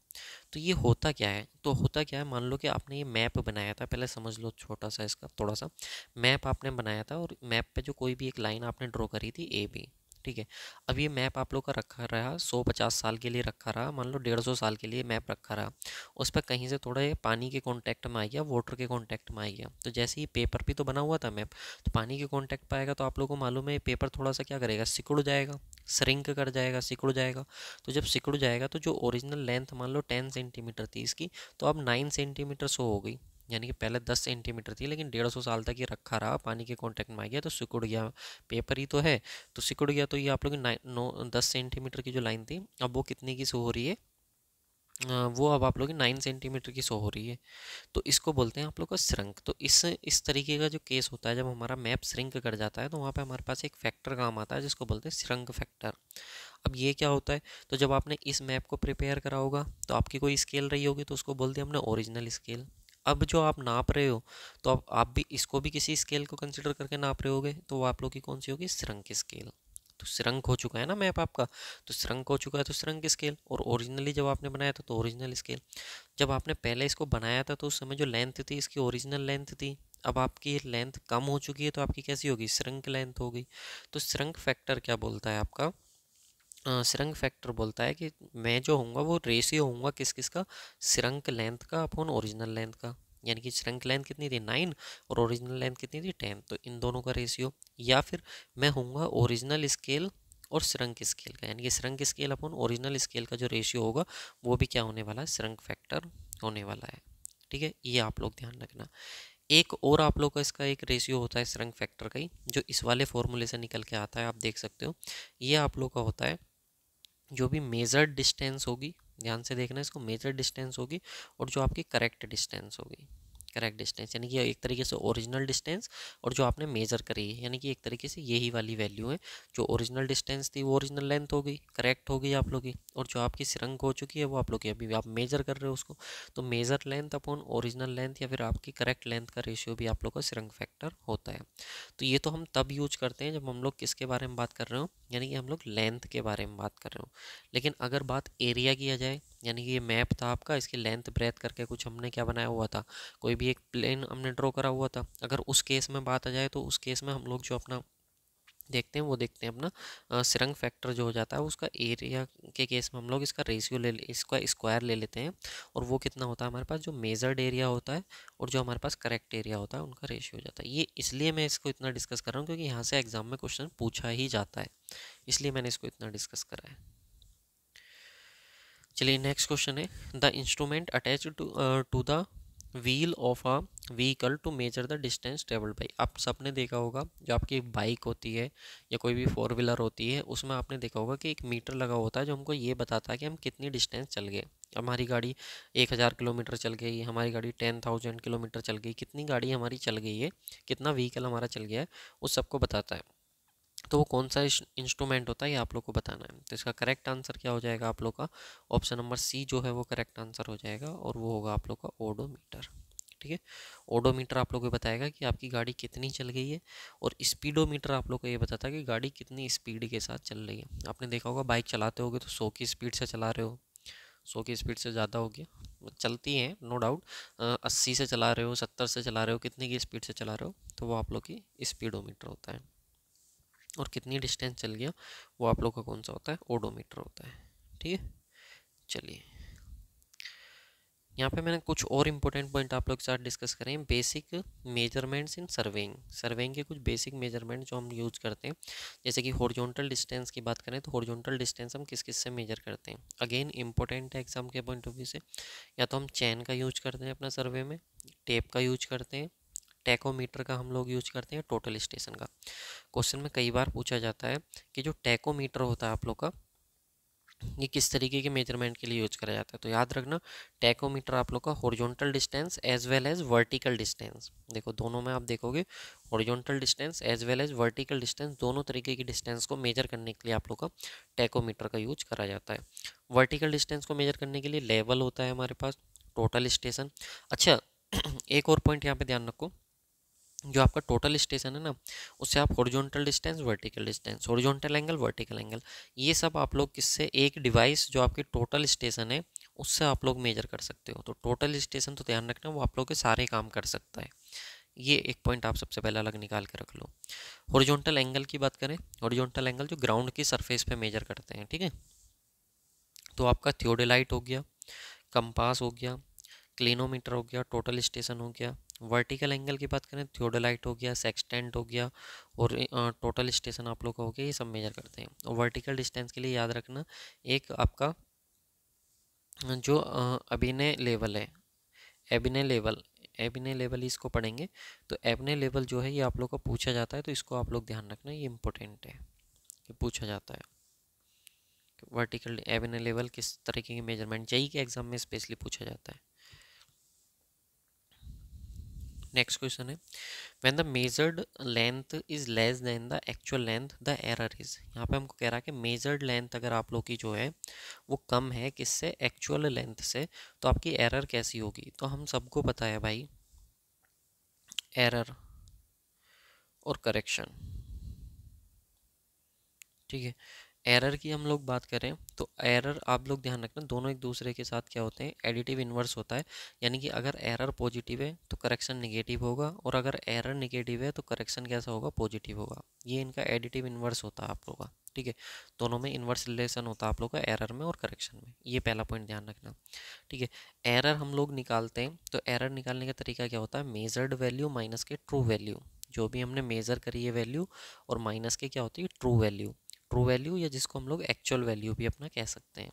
तो ये होता क्या है, तो होता क्या है, मान लो कि आपने ये मैप बनाया था, पहले समझ लो छोटा सा इसका थोड़ा सा, मैप आपने बनाया था और मैप पे जो कोई भी एक लाइन आपने ड्रॉ करी थी ए बी, ठीक है। अब ये मैप आप लोग का रखा रहा 150 साल के लिए रखा रहा, मान लो 150 साल के लिए मैप रखा रहा, उस पर कहीं से थोड़ा ये पानी के कांटेक्ट में आ गया, वाटर के कांटेक्ट में आ गया, तो जैसे ही पेपर भी तो बना हुआ था मैप, तो पानी के कांटेक्ट पे आएगा तो आप लोगों को मालूम है पेपर थोड़ा सा क्या करेगा, सिकुड़ जाएगा, श्रिंक कर जाएगा, सिकुड़ जाएगा। तो जब सिकुड़ जाएगा तो जो ओरिजिनल लेंथ मान लो 10 सेंटीमीटर थी इसकी, तो अब 9 सेंटीमीटर शो हो गई, यानी कि पहले 10 सेंटीमीटर थी लेकिन 150 साल तक ये रखा रहा, पानी के कांटेक्ट में आ गया तो सिकुड़ गया, पेपर ही तो है तो सिकुड़ गया। तो ये आप लोग की 10 सेंटीमीटर की जो लाइन थी अब वो कितने की शो हो रही है, वो अब आप लोग की 9 सेंटीमीटर की शो हो रही है, तो इसको बोलते हैं आप लोग का श्रंक। तो इस तरीके का जो केस होता है जब हमारा मैप श्रिंक कर जाता है तो वहाँ पे हमारे पास एक फैक्टर काम आता है जिसको बोलते हैं श्रंक फैक्टर। अब ये क्या होता है, तो जब आपने इस मैप को प्रिपेयर करा होगा तो आपकी कोई स्केल रही होगी तो उसको बोल दिया हमने ओरिजिनल स्केल। अब जो आप नाप रहे हो तो अब आप भी इसको भी किसी स्केल को कंसिडर करके नाप रहे होगे, तो वो आप लोग की कौन सी होगी, श्रंक स्केल। तो श्रंक हो चुका है ना मैप आपका, तो श्रंक हो चुका है तो श्रंक स्केल। और ओरिजिनली जब आपने बनाया था तो ओरिजिनल स्केल। जब आपने पहले इसको बनाया था तो उस समय जो लेंथ थी इसकी ओरिजिनल लेंथ थी, अब आपकी लेंथ कम हो चुकी है तो आपकी कैसी होगी, श्रंक लेंथ हो गई। तो श्रंक फैक्टर क्या बोलता है आपका, श्रंक फैक्टर बोलता है कि मैं जो होऊंगा वो रेशियो होऊंगा किस किस का, श्रंक लेंथ का अपॉन ओरिजिनल लेंथ का। यानी कि श्रंक लेंथ कितनी थी 9 और ओरिजिनल लेंथ कितनी थी 10, तो इन दोनों का रेशियो। या फिर मैं होऊंगा ओरिजिनल स्केल और श्रंक स्केल का, यानी कि shrunk scale upon original scale का जो रेशियो होगा वो भी क्या होने वाला है, श्रंक फैक्टर होने वाला है। ठीक है, ये आप लोग ध्यान रखना। एक और आप लोग का इसका एक रेशियो होता है श्रंक फैक्टर का ही, जो इस वाले फॉर्मूले से निकल के आता है, आप देख सकते हो। ये आप लोग का होता है जो भी मेजर्ड डिस्टेंस होगी, ध्यान से देखना इसको, मेजर्ड डिस्टेंस होगी और जो आपकी करेक्ट डिस्टेंस होगी। करेक्ट डिस्टेंस यानी कि एक तरीके से ओरिजिनल डिस्टेंस और जो आपने मेजर करी है, यानी कि एक तरीके से यही वाली वैल्यू है। जो ओरिजिनल डिस्टेंस थी वो ओरिजिनल लेंथ हो गई, करेक्ट हो गई आप लोग की, और जो आपकी श्रंक हो चुकी है वो आप लोग की अभी आप मेजर कर रहे हो उसको। तो major length upon original length या फिर आपकी करेक्ट लेंथ का रेशियो भी आप लोग का श्रंक फैक्टर होता है। तो ये तो हम तब यूज करते हैं जब हम लोग किसके बारे में बात कर रहे हो, यानी कि हम लोग लेंथ के बारे में बात कर रहे हो। लेकिन अगर बात एरिया किया जाए, यानी कि ये मैप था आपका, इसकी लेंथ ब्रेथ करके कुछ हमने क्या बनाया हुआ था, कोई भी एक प्लेन हमने ड्रॉ करा हुआ था, अगर उस केस में बात आ जाए तो उस केस में हम लोग जो अपना देखते हैं वो देखते हैं अपना श्रंक फैक्टर जो हो जाता है उसका एरिया के केस में हम लोग इसका रेशियो इसका स्क्वायर ले लेते हैं, और वो कितना होता है हमारे पास, जो मेजर्ड एरिया होता है और जो हमारे पास करेक्ट एरिया होता है उनका रेशियो हो जाता है। ये इसलिए मैं इसको इतना डिस्कस कर रहा हूँ क्योंकि यहाँ से एग्जाम में क्वेश्चन पूछा ही जाता है, इसलिए मैंने इसको इतना डिस्कस करा है। चलिए नेक्स्ट क्वेश्चन है, the instrument attach to the wheel of a vehicle to measure the distance travelled by. आप सबने देखा होगा जो आपकी बाइक होती है या कोई भी फोर व्हीलर होती है उसमें आपने देखा होगा कि एक मीटर लगा होता है जो हमको ये बताता है कि हम कितनी डिस्टेंस चल गए। हमारी गाड़ी 1000 किलोमीटर चल गई, हमारी गाड़ी 10,000 किलोमीटर चल गई, कितनी गाड़ी हमारी चल गई है, कितना व्हीकल हमारा चल गया है, उस सबको बताता है। तो वो कौन सा इंस्ट्रूमेंट होता है ये आप लोग को बताना है। तो इसका करेक्ट आंसर क्या हो जाएगा आप लोग का, ऑप्शन नंबर सी जो है वो करेक्ट आंसर हो जाएगा, और वो होगा आप लोग का ओडोमीटर। ठीक है, ओडोमीटर आप लोग को बताएगा कि आपकी गाड़ी कितनी चल गई है, और स्पीडोमीटर आप लोग को ये बताता है कि गाड़ी कितनी स्पीड के साथ चल रही है। आपने देखा होगा बाइक चलाते होगे तो 100 की स्पीड से चला रहे हो, 100 की स्पीड से ज़्यादा हो गया, चलती हैं नो डाउट, 80 से चला रहे हो, 70 से चला रहे हो, कितनी की स्पीड से चला रहे हो, तो वो आप लोग की स्पीडोमीटर होता है। और कितनी डिस्टेंस चल गया वो आप लोग का कौन सा होता है, ओडोमीटर होता है। ठीक है, चलिए यहाँ पे मैंने कुछ और इम्पोर्टेंट पॉइंट आप लोग के साथ डिस्कस करें। बेसिक मेजरमेंट्स इन सर्वेइंग, सर्वेइंग के कुछ बेसिक मेजरमेंट जो हम यूज करते हैं, जैसे कि हॉरिजॉन्टल डिस्टेंस की बात करें तो हॉरिजॉन्टल डिस्टेंस हम किस किस से मेजर करते हैं। अगेन इंपॉर्टेंट है एग्जाम के पॉइंट ऑफ व्यू से, या तो हम चैन का यूज करते हैं अपना सर्वे में, टेप का यूज करते हैं, टैकोमीटर का हम लोग यूज करते हैं, टोटल स्टेशन का। क्वेश्चन में कई बार पूछा जाता है कि जो टैकोमीटर होता है आप लोग का, ये किस तरीके के मेजरमेंट के लिए यूज करा जाता है। तो याद रखना टैकोमीटर आप लोग का horizontal distance as well as vertical distance, देखो दोनों में आप देखोगे horizontal distance as well as vertical distance, दोनों तरीके की डिस्टेंस को मेजर करने के लिए आप लोग का टैकोमीटर का यूज करा जाता है। वर्टिकल डिस्टेंस को मेजर करने के लिए लेवल होता है हमारे पास, टोटल स्टेशन। अच्छा एक और पॉइंट यहाँ पे ध्यान रखो, जो आपका टोटल स्टेशन है ना, उससे आप horizontal distance, vertical distance, horizontal angle, vertical angle, ये सब आप लोग किससे, एक डिवाइस जो आपकी टोटल स्टेशन है उससे आप लोग मेजर कर सकते हो। तो टोटल स्टेशन तो ध्यान रखना वो आप लोग के सारे काम कर सकता है, ये एक पॉइंट आप सबसे पहले अलग निकाल के रख लो। हॉरिजॉन्टल एंगल की बात करें, हॉरिजॉन्टल एंगल जो ग्राउंड की सरफेस पे मेजर करते हैं, ठीक है, तो आपका थियोडेलाइट हो गया, कंपास हो गया, क्लिनोमीटर हो गया, टोटल स्टेशन हो गया। वर्टिकल एंगल की बात करें थियोडोलाइट हो गया, सेक्सटेंट हो गया, और टोटल स्टेशन आप लोग का हो गया, ये सब मेजर करते हैं। और वर्टिकल डिस्टेंस के लिए याद रखना एक आपका जो अभिनय लेवल है, एबिने लेवल, एबिने लेवल इसको पढ़ेंगे। तो एबिने लेवल जो है ये आप लोग को पूछा जाता है, तो इसको आप लोग ध्यान रखना, ये इंपॉर्टेंट है कि पूछा जाता है। वर्टिकल एबिने लेवल किस तरीके की मेजरमेंट जेईई के एग्जाम में स्पेशली पूछा जाता है। नेक्स्ट क्वेश्चन है, when the measured length is less than the actual length the error is. यहाँ पे हमको कह रहा है कि मेजर्ड लेंथ अगर आप लोग की जो है वो कम है किससे, एक्चुअल लेंथ से, तो आपकी एरर कैसी होगी। तो हम सबको पता है भाई एरर और करेक्शन, ठीक है। एरर की हम लोग बात करें तो एरर आप लोग ध्यान रखना, दोनों एक दूसरे के साथ क्या होते हैं, एडिटिव इन्वर्स होता है। यानी कि अगर एरर पॉजिटिव है तो करेक्शन नेगेटिव होगा, और अगर एरर नेगेटिव है तो करेक्शन कैसा होगा, पॉजिटिव होगा। ये इनका एडिटिव इन्वर्स होता है आप लोग का। ठीक है, दोनों में इन्वर्स रिलेशन होता है आप लोग का, एरर में और करेक्शन में। ये पहला पॉइंट ध्यान रखना। ठीक है, एरर हम लोग निकालते हैं तो एरर निकालने का तरीका क्या होता है, मेजर्ड वैल्यू माइनस के ट्रू वैल्यू। जो भी हमने मेज़र करी है वैल्यू, और माइनस के क्या होती है, ट्रू वैल्यू। ट्रू वैल्यू या जिसको हम लोग एक्चुअल वैल्यू भी अपना कह सकते हैं।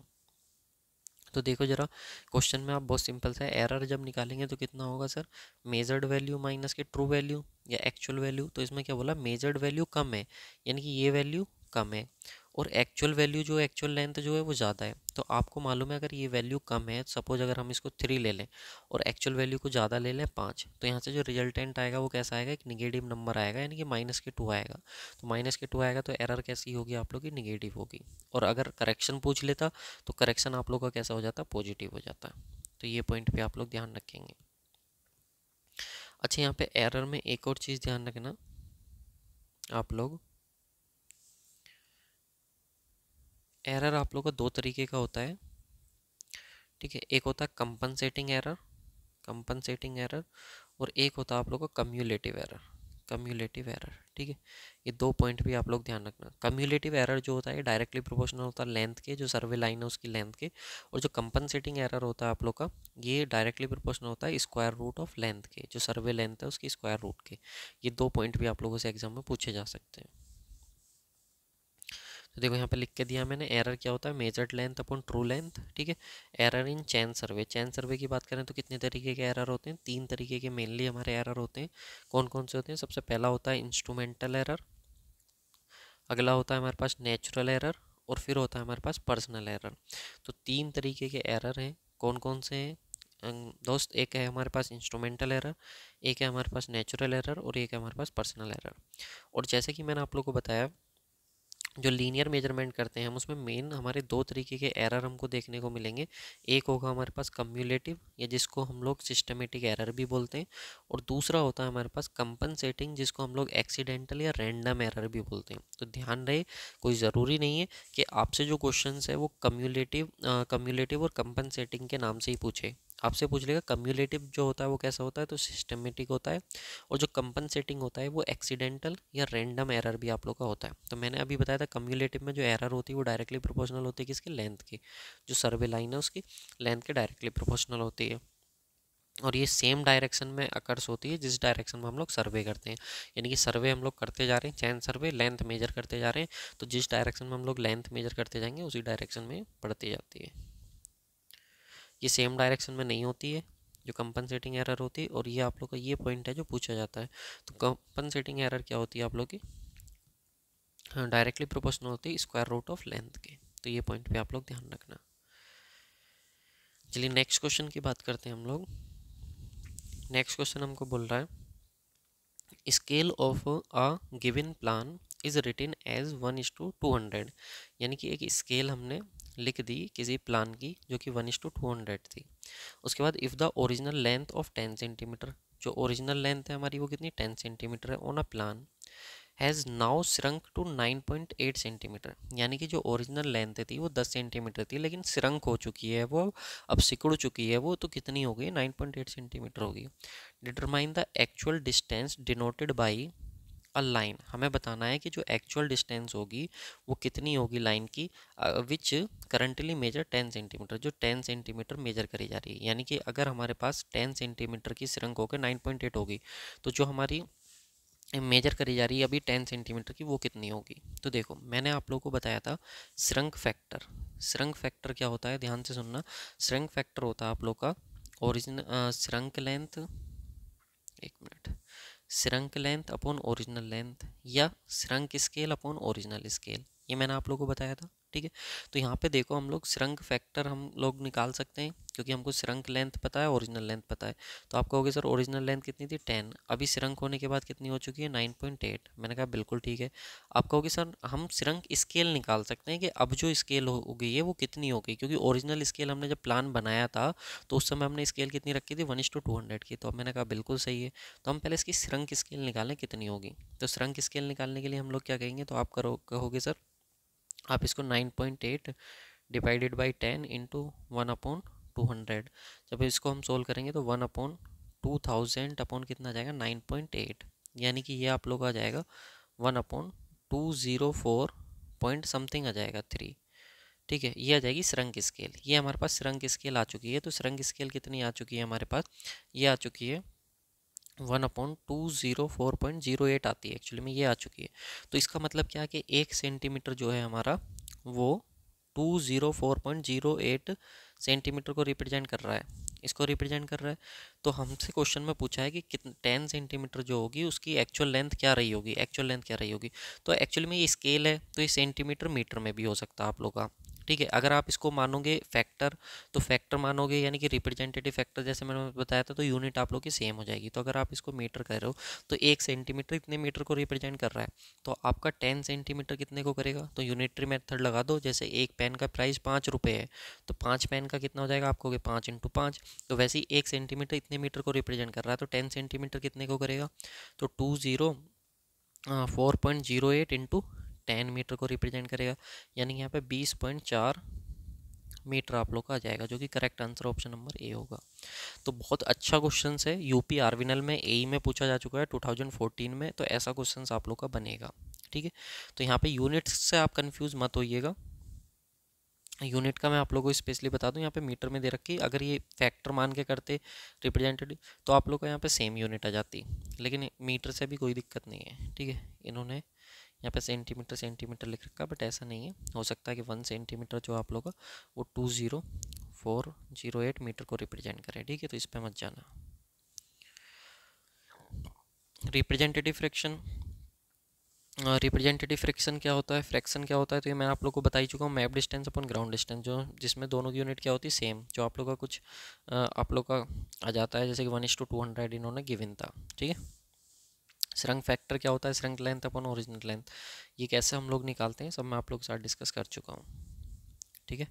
तो देखो जरा, क्वेश्चन में आप बहुत सिंपल सा है, एरर जब निकालेंगे तो कितना होगा सर, मेजर्ड वैल्यू माइनस के ट्रू वैल्यू या एक्चुअल वैल्यू। तो इसमें क्या बोला, मेजर्ड वैल्यू कम है, यानी कि ये वैल्यू कम है, और एक्चुअल वैल्यू जो एक्चुअल लेंथ जो है वो ज़्यादा है। तो आपको मालूम है अगर ये वैल्यू कम है, सपोज अगर हम इसको 3 ले लें और एक्चुअल वैल्यू को ज़्यादा ले लें 5, तो यहाँ से जो रिजल्टेंट आएगा वो कैसा आएगा, एक निगेटिव नंबर आएगा, यानी कि माइनस के 2 आएगा। तो माइनस के 2 आएगा तो एरर कैसी होगी आप लोग की, निगेटिव होगी। और अगर करेक्शन पूछ लेता तो करेक्शन आप लोग का कैसा हो जाता, पॉजिटिव हो जाता। तो ये पॉइंट पे आप लोग ध्यान रखेंगे। अच्छा, यहाँ पे एरर में एक और चीज़ ध्यान रखना आप लोग, एरर आप लोग का दो तरीके का होता है। ठीक है, एक होता है कंपनसेटिंग एरर, कंपनसेटिंग एरर, और एक होता है आप लोग का कम्युलेटिव एरर, कम्युलेटिव एरर। ठीक है, ये दो पॉइंट भी आप लोग ध्यान रखना। कम्युलेटिव एरर जो होता है डायरेक्टली प्रोपोर्शनल होता है लेंथ के, जो सर्वे लाइन है उसकी लेंथ के, और जो कंपनसेटिंग एरर होता है आप लोग का, ये डायरेक्टली प्रोपोर्शनल होता है स्क्वायर रूट ऑफ लेंथ के, जो सर्वे लेंथ है उसकी स्क्वायर रूट के। ये दो पॉइंट भी आप लोगों से एग्जाम में पूछे जा सकते हैं। तो देखो यहाँ पे लिख के दिया मैंने, एरर क्या होता है, measured length upon true length. ठीक है, एरर इन चैन सर्वे, चैन सर्वे की बात करें तो कितने तरीके के एरर होते हैं, 3 तरीके के मेनली हमारे एरर होते हैं। कौन कौन से होते हैं, सबसे पहला होता है इंस्ट्रूमेंटल एरर, अगला होता है हमारे पास नेचुरल एरर, और फिर होता है हमारे पास पर्सनल एरर। तो 3 तरीके के एरर हैं, कौन कौन से हैं दोस्त, एक है हमारे पास इंस्ट्रूमेंटल एरर, एक है हमारे पास नेचुरल एरर, और एक है हमारे पास पर्सनल एरर। और जैसे कि मैंने आप लोग को बताया, जो लीनियर मेजरमेंट करते हैं हम, उसमें मेन हमारे दो तरीके के एरर हमको देखने को मिलेंगे। एक होगा हमारे पास कम्युलेटिव, या जिसको हम लोग सिस्टमेटिक एरर भी बोलते हैं, और दूसरा होता है हमारे पास कंपनसेटिंग, जिसको हम लोग एक्सीडेंटल या रैंडम एरर भी बोलते हैं। तो ध्यान रहे, कोई ज़रूरी नहीं है कि आपसे जो क्वेश्चन है वो कम्युलेटिव और कंपनसेटिंग के नाम से ही पूछे। आपसे पूछ लेगा कम्युलेटिव जो होता है वो कैसा होता है, तो सिस्टमेटिक होता है, और जो कंपनसेटिंग होता है वो एक्सीडेंटल या रैंडम एरर भी आप लोग का होता है। तो मैंने अभी बताया था कम्युलेटिव में जो एरर होती है वो डायरेक्टली प्रोपोर्शनल होती है किसकी, लेंथ की, जो सर्वे लाइन है उसकी लेंथ के डायरेक्टली प्रोपोर्शनल होती है। और ये सेम डायरेक्शन में अकर्स होती है जिस डायरेक्शन में हम लोग सर्वे करते हैं। यानी कि सर्वे हम लोग करते जा रहे हैं, चैन सर्वे, लेंथ मेजर करते जा रहे हैं, तो जिस डायरेक्शन में हम लोग लेंथ मेजर करते जाएंगे उसी डायरेक्शन में बढ़ती जाती है। ये सेम डायरेक्शन में नहीं होती है जो कंपनसेटिंग एरर होती है, और ये आप लोग का ये पॉइंट है जो पूछा जाता है। तो कंपनसेटिंग एरर क्या होती है आप लोग की, हाँ, डायरेक्टली प्रोपोर्शनल होती है स्क्वायर रूट ऑफ लेंथ के। तो ये पॉइंट पे आप लोग ध्यान रखना। चलिए नेक्स्ट क्वेश्चन की बात करते हैं हम लोग। नेक्स्ट क्वेश्चन हमको बोल रहा है, scale of a given plan is written as 1:200। यानी कि एक स्केल हमने लिख दी किसी प्लान की जो कि 1:200 थी। उसके बाद if the original length of 10 centimetre, जो ओरिजिनल लेंथ है हमारी वो कितनी, 10 सेंटीमीटर है on a plan, has now shrunk to 9.8 centimetre. यानी कि जो ओरिजिनल लेंथ थी वो 10 सेंटीमीटर थी, लेकिन श्रंक हो चुकी है वो, अब सिकुड़ चुकी है वो, तो कितनी हो गई, 9.8 सेंटीमीटर होगी। Determine the actual distance denoted by a line. हमें बताना है कि जो एक्चुअल डिस्टेंस होगी वो कितनी होगी लाइन की, विच करंटली मेजर 10 सेंटीमीटर, जो 10 सेंटीमीटर मेजर करी जा रही है। यानी कि अगर हमारे पास 10 सेंटीमीटर की श्रंक होकर 9.8 होगी, तो जो हमारी मेजर करी जा रही है अभी 10 सेंटीमीटर की, वो कितनी होगी। तो देखो मैंने आप लोगों को बताया था श्रंक फैक्टर। श्रंक फैक्टर क्या होता है, ध्यान से सुनना। श्रंक फैक्टर होता है आप लोग का ओरिजिनल श्रंक लेंथ, एक minute, shrunk length upon original length, या shrunk scale upon original scale. ये मैंने आप लोगों को बताया था। ठीक है, तो यहाँ पे देखो हम लोग श्रंक फैक्टर हम लोग निकाल सकते हैं, क्योंकि हमको श्रंक लेंथ पता है, ओरिजिनल लेंथ पता है। तो आप कहोगे सर ओरिजिनल लेंथ कितनी थी, 10, अभी श्रंक होने के बाद कितनी हो चुकी है, 9.8। मैंने कहा बिल्कुल ठीक है। आप कहोगे सर हम श्रंक स्केल निकाल सकते हैं कि अब जो स्केल हो गई है वो कितनी हो गई, क्योंकि ओरिजिनल स्केल हमने जब प्लान बनाया था तो उस समय हमने स्केल कितनी रखी थी, 1:200 की। तो अब मैंने कहा बिल्कुल सही है, तो हम पहले इसकी श्रंक स्केल निकालें कितनी होगी। तो श्रंक स्केल निकालने के लिए हम लोग क्या कहेंगे, तो आप कहोगे सर आप इसको 9.8 डिवाइडेड बाई 10 इंटू 1/200, जब इसको हम सोल्व करेंगे तो 1/2000 अपॉन कितना आ जाएगा 9.8, यानी कि ये आप लोग आ जाएगा 1/204 पॉइंट समथिंग आ जाएगा 3। ठीक है, ये आ जाएगी श्रृंक स्केल। ये हमारे पास श्रृंक स्केल आ चुकी है। तो श्रृंक स्केल कितनी आ चुकी है हमारे पास, ये आ चुकी है 1/204.08 आती है एक्चुअली में, ये आ चुकी है। तो इसका मतलब क्या है कि 1 सेंटीमीटर जो है हमारा वो 204.08 सेंटीमीटर को रिप्रेजेंट कर रहा है, इसको रिप्रेजेंट कर रहा है। तो हमसे क्वेश्चन में पूछा है कि कितने 10 सेंटीमीटर जो होगी उसकी एक्चुअल लेंथ क्या रही होगी, एक्चुअल लेंथ क्या रही होगी। तो एक्चुअली में ये स्केल है तो ये सेंटीमीटर मीटर में भी हो सकता है आप लोग का। ठीक है, अगर आप इसको मानोगे फैक्टर, तो फैक्टर मानोगे यानी कि रिप्रेजेंटेटिव फैक्टर जैसे मैंने बताया था, तो यूनिट आप लोग की सेम हो जाएगी। तो अगर आप इसको मीटर कर रहे हो तो 1 सेंटीमीटर इतने मीटर को रिप्रेजेंट कर रहा है, तो आपका 10 सेंटीमीटर कितने को करेगा। तो यूनिटरी मेथड लगा दो, जैसे एक पेन का प्राइस 5 रुपये है तो 5 पेन का कितना हो जाएगा आपको, 5 × 5। तो वैसे ही 1 सेंटीमीटर इतने मीटर को रिप्रेजेंट कर रहा है, तो 10 सेंटीमीटर कितने को करेगा, तो 204.08 इंटू 10 मीटर को रिप्रेजेंट करेगा, यानी यहाँ पे 20.4 मीटर आप लोग का आ जाएगा, जो कि correct answer option number A होगा। तो बहुत अच्छा क्वेश्चन है, यूपी आर्विनल में एई में पूछा जा चुका है 2014 में, तो ऐसा क्वेश्चन आप लोग का बनेगा। ठीक है, तो यहाँ पे यूनिट्स से आप कंफ्यूज मत होइएगा। यूनिट का मैं आप लोगों को स्पेशली बता दूं, यहाँ पे मीटर में दे रखी, अगर ये फैक्टर मान के करते रिप्रेजेंटेटिव तो आप लोग को यहाँ पे सेम यूनिट आ जाती, लेकिन मीटर से भी कोई दिक्कत नहीं है। ठीक है, इन्होंने यहाँ पे सेंटीमीटर सेंटीमीटर लिख रखा, बट ऐसा नहीं है, हो सकता है कि 1 सेंटीमीटर जो आप लोग का वो 20408 मीटर को रिप्रेजेंट करे। ठीक है, तो इस पर मत जाना। रिप्रेजेंटेटिव फ्रैक्शन, रिप्रेजेंटेटिव फ्रैक्शन क्या होता है, फ्रैक्शन क्या होता है, तो ये मैं आप लोग को बता ही चुका हूँ। मैप डिस्टेंस अपन ग्राउंड डिस्टेंस, जो जिसमें दोनों की यूनिट क्या होती है सेम, जो आप लोग का कुछ आप लोग का आ जाता है, जैसे कि 1:200 इन्होंने गिवन था। ठीक है, श्रृंक फैक्टर क्या होता है, श्रृंक लेंथ अपन ओरिजिनल लेंथ, ये कैसे हम लोग निकालते हैं सब मैं आप लोग के साथ डिस्कस कर चुका हूँ। ठीक है,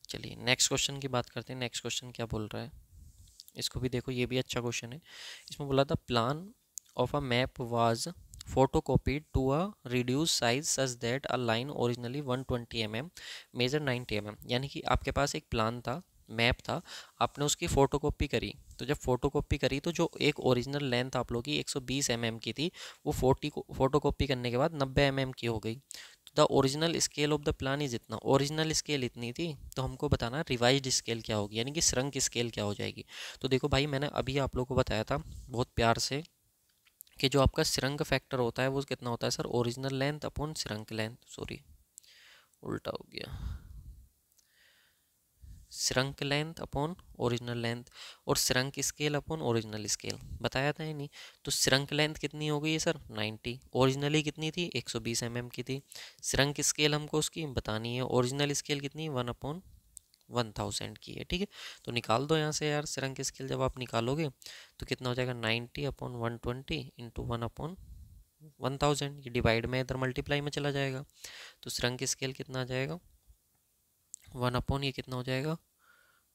चलिए नेक्स्ट क्वेश्चन की बात करते हैं। नेक्स्ट क्वेश्चन क्या बोल रहा है, इसको भी देखो, ये भी अच्छा क्वेश्चन है। इसमें बोला था plan of a map was photocopied to a reduced size such that a line originally 120 mm measure 90 mm, यानी कि आपके पास एक प्लान था, मैप था, आपने उसकी फ़ोटोकॉपी करी। तो जब फ़ोटोकॉपी करी तो जो एक ओरिजिनल लेंथ आप लोग की 120 mm की थी, वो फ़ोटोकॉपी करने के बाद 90 mm की हो गई। तो the original scale of the plan is इतना, ओरिजिनल स्केल इतनी थी, तो हमको बताना रिवाइज्ड स्केल क्या होगी, यानी कि श्रृंक स्केल क्या हो जाएगी। तो देखो भाई, मैंने अभी आप लोग को बताया था बहुत प्यार से कि जो आपका श्रृंक फैक्टर होता है वो कितना होता है sir, original length upon shrunk length, sorry उल्टा हो गया, shrunk length upon original length, और shrunk scale upon original scale बताया था या नहीं। तो श्रृंक लेंथ कितनी हो गई है सर 90, ओरिजिनली कितनी थी 120 mm की थी। श्रृंक स्केल हमको उसकी बतानी है, ओरिजिनल स्केल कितनी 1/1000 की है। ठीक है, तो निकाल दो यहाँ से यार, श्रृंक स्केल जब आप निकालोगे तो कितना हो जाएगा 90/120 इंटू 1/1000, ये डिवाइड में इधर मल्टीप्लाई में चला जाएगा। तो श्रृंक स्केल कितना आ जाएगा 1 ये कितना हो जाएगा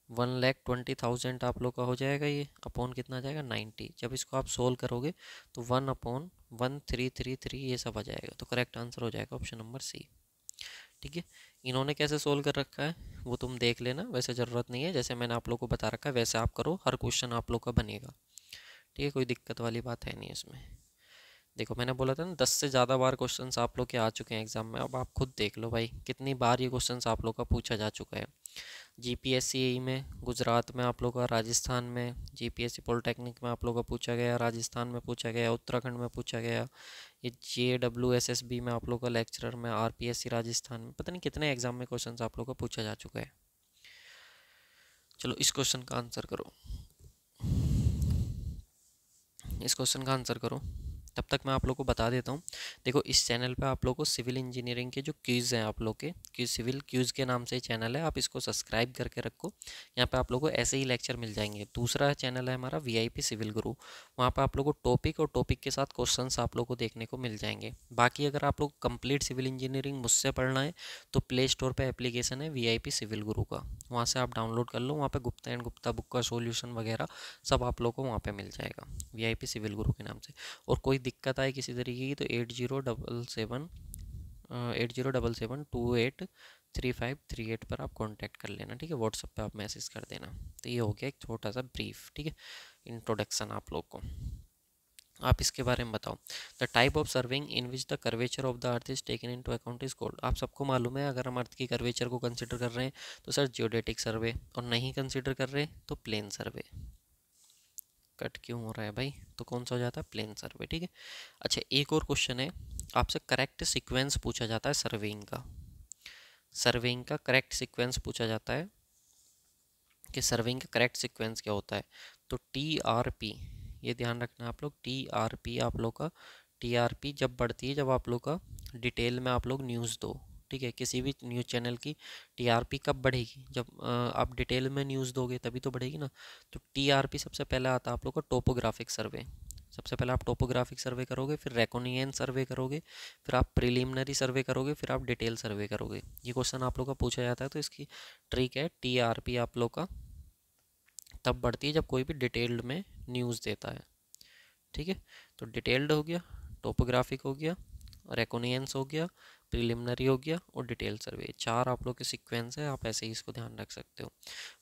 1,20,000 आप लोग का हो जाएगा, ये अपॉन कितना आ जाएगा 90। जब इसको आप सोल्व करोगे तो 1/1333 ये सब आ जाएगा। तो करेक्ट आंसर हो जाएगा ऑप्शन नंबर सी। ठीक है, इन्होंने कैसे सोल्व कर रखा है वो तुम देख लेना, वैसे ज़रूरत नहीं है, जैसे मैंने आप लोग को बता रखा है वैसे आप करो, हर क्वेश्चन आप लोग का बनेगा। ठीक है, कोई दिक्कत वाली बात है नहीं इसमें। देखो मैंने बोला था ना 10 से ज़्यादा बार क्वेश्चंस आप लोग के आ चुके हैं एग्जाम में, अब आप खुद देख लो भाई कितनी बार ये क्वेश्चंस आप लोग का पूछा जा चुका है। जीपीएससी में गुजरात में आप लोग का, राजस्थान में जीपीएससी पॉलिटेक्निक में आप लोग का पूछा गया, राजस्थान में पूछा गया, उत्तराखंड में पूछा गया, ये JWSSB में आप लोग का लेक्चरर में, RPSC राजस्थान में, पता नहीं कितने एग्जाम में क्वेश्चंस आप लोग का पूछा जा चुका है। चलो इस क्वेश्चन का आंसर करो, इस क्वेश्चन का आंसर करो, तब तक मैं आप लोग को बता देता हूँ। देखो इस चैनल पे आप लोग को सिविल इंजीनियरिंग के जो क्यूज़ हैं आप लोग के सिविल क्यूज़ के नाम से चैनल है, आप इसको सब्सक्राइब करके रखो। यहाँ पे आप लोग को ऐसे ही लेक्चर मिल जाएंगे। दूसरा चैनल है हमारा VIP सिविल गुरु, वहाँ पे आप लोग को टॉपिक और टॉपिक के साथ क्वेश्चंस आप लोग को देखने को मिल जाएंगे। बाकी अगर आप लोग कंप्लीट सिविल इंजीनियरिंग मुझसे पढ़ना है तो प्ले स्टोर पर एप्लीकेशन है VIP सिविल गुरु का, वहाँ से आप डाउनलोड कर लो। वहाँ पर गुप्ता एंड गुप्ता बुक का सोल्यूशन वगैरह सब आप लोग को वहाँ पर मिल जाएगा VIP सिविल गुरु के नाम से। और कोई दिक्कत आए किसी तरीके की तो 8077 8077283538 पर आप कांटेक्ट कर लेना, ठीक है। व्हाट्सएप पे आप मैसेज कर देना। तो ये हो गया एक छोटा सा ब्रीफ, ठीक है, इंट्रोडक्शन आप लोग को। आप इसके बारे में बताओ। The type of surveying in which the curvature of the earth is taken into account is called. आप सबको मालूम है, अगर हम अर्थ की कर्वेचर को कंसिडर कर रहे हैं तो सर जियोडेटिक सर्वे, और नहीं कंसिडर कर रहे तो प्लेन सर्वे। कट क्यों हो रहा है भाई? तो कौन सा हो जाता है? प्लेन सर्वे, ठीक है। अच्छा, एक और क्वेश्चन है, आपसे करेक्ट सीक्वेंस पूछा जाता है सर्वेइंग का। सर्वेइंग का करेक्ट सीक्वेंस पूछा जाता है कि सर्वेइंग का करेक्ट सीक्वेंस क्या होता है। तो TRP, ये ध्यान रखना आप लोग, TRP आप लोग का, TRP जब बढ़ती है जब आप लोग का डिटेल में आप लोग न्यूज़ दो, ठीक है। किसी भी न्यूज़ चैनल की TRP कब बढ़ेगी? जब आप डिटेल में न्यूज़ दोगे तभी तो बढ़ेगी ना। तो TRP सबसे पहले आता है आप लोग का टोपोग्राफिक सर्वे। सबसे पहले आप टोपोग्राफिक सर्वे करोगे, फिर रेकोनियन सर्वे करोगे, फिर आप प्रिलिमिनरी सर्वे करोगे, फिर आप डिटेल सर्वे करोगे। ये क्वेश्चन आप लोग का पूछा जाता है। तो इसकी ट्रिक है, TRP आप लोग का तब बढ़ती है जब कोई भी डिटेल्ड में न्यूज़ देता है, ठीक है। तो डिटेल्ड हो गया, टोपोग्राफिक हो गया, रेकोनियंस हो गया, प्रिलिमिनरी हो गया और डिटेल सर्वे। चार आप लोग के सीक्वेंस है, आप ऐसे ही इसको ध्यान रख सकते हो।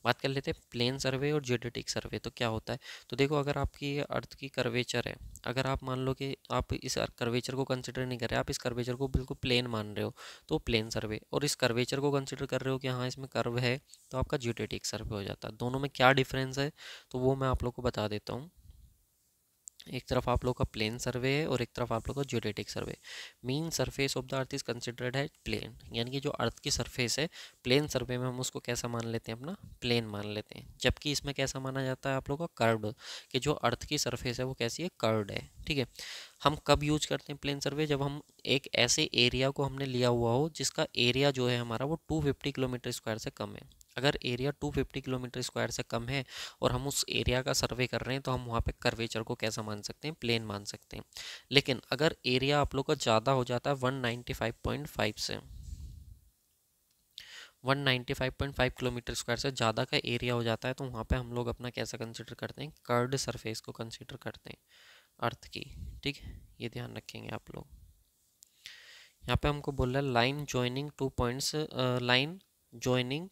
बात कर लेते हैं प्लेन सर्वे और जियोडेटिक सर्वे। तो क्या होता है? तो देखो, अगर आपकी अर्थ की कर्वेचर है, अगर आप मान लो कि आप इस कर्वेचर को कंसिडर नहीं कर रहे, आप इस कर्वेचर को बिल्कुल प्लेन मान रहे हो, तो प्लेन सर्वे। और इस कर्वेचर को कंसिडर कर रहे हो कि हाँ इसमें कर्व है, तो आपका जियोडेटिक सर्वे हो जाता है। दोनों में क्या डिफरेंस है तो वो मैं आप लोग को बता देता हूँ। एक तरफ आप लोग का प्लेन सर्वे है और एक तरफ आप लोग का geodetic survey. Mean surface of the earth is considered है प्लेन, यानी कि जो अर्थ की सरफेस है, प्लेन सर्वे में हम उसको कैसा मान लेते हैं? अपना प्लेन मान लेते हैं। जबकि इसमें कैसा माना जाता है आप लोग का? कर्व्ड, कि जो अर्थ की सरफेस है वो कैसी है? कर्व्ड है, ठीक है। हम कब यूज करते हैं प्लेन सर्वे? जब हम एक ऐसे एरिया को हमने लिया हुआ हो जिसका एरिया जो है हमारा वो 250 किलोमीटर स्क्वायर से कम है। अगर एरिया 250 किलोमीटर स्क्वायर से कम है और हम उस एरिया का सर्वे कर रहे हैं तो हम वहाँ पे कर्वेचर को कैसा मान सकते हैं? प्लेन मान सकते हैं। लेकिन अगर एरिया आप लोग का ज़्यादा हो जाता है 195.5 से, 195.5 किलोमीटर स्क्वायर से ज़्यादा का एरिया हो जाता है, तो वहाँ पे हम लोग अपना कैसा कंसिडर करते हैं? कर्व्ड सरफेस को कंसिडर करते हैं अर्थ की, ठीक है। ये ध्यान रखेंगे आप लोग। यहाँ पे हमको बोल रहा है line joining 2 points, line joining